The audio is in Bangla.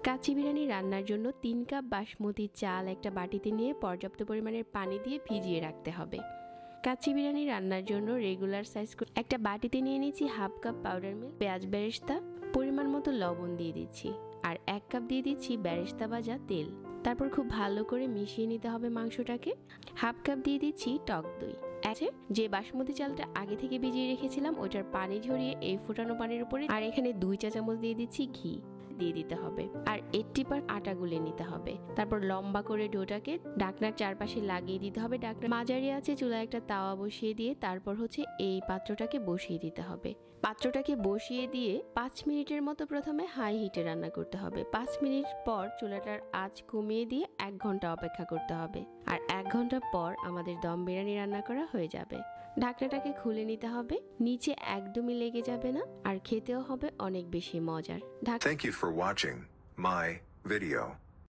কাচ্চি বিরিয়ানি রান্নার জন্য 3 কাপ বাসমতি চাল একটা বাটিতে নিয়ে পর্যাপ্ত পরিমাণের পানি দিয়ে ভিজিয়ে রাখতে হবে। কাচ্চি বিরিয়ানি রান্নার জন্য রেগুলার সাইজ একটা বাটিতে নিয়ে নিচ্ছি হাফ কাপ পাউডার মিল্ক, পেঁয়াজ বেরেস্তা, পরিমাণ মতো লবণ দিয়ে দিচ্ছি আর 1 কাপ দিয়ে দিচ্ছি বেরেস্তা ভাজা তেল। তারপর খুব ভালো করে মিশিয়ে নিতে হবে মাংসটাকে। হাফ কাপ দিয়ে দিচ্ছি টক দই। যে বাসমতি চালটা আগে থেকে ভিজিয়ে রেখেছিলাম ওইটার পানি ঝরিয়ে এই ফোটানো পানির উপরে আর এখানে 2 চা চামচ দিয়ে দিচ্ছি ঘি দিয়ে দিতে হবে আর 80% আটা গুলে নিতে হবে। তারপর লম্বা করে ডোটাকে ঢাকনার চারপাশে লাগিয়ে দিতে হবে। ঢাকনা মাঝারি আছে চুলায় একটা তাওয়া বসিয়ে দিয়ে তারপর এই পাত্রটাকে বসিয়ে দিতে হবে। পাত্রটাকে বসিয়ে দিয়ে 5 মিনিটের মতো প্রথমে হাই হিটে রান্না করতে হবে। 5 মিনিট পর চুলাটার আঁচ কমিয়ে দিয়ে 1 ঘন্টা অপেক্ষা করতে হবে আর 1 ঘন্টা পর আমাদের দম বিরিয়ানি রান্না করা হয়ে যাবে। ঢাকনাটাকে খুলে নিতে হবে, নিচে একদমই লেগে যাবে না আর খেতেও হবে অনেক বেশি মজার। Thank you for watching my video.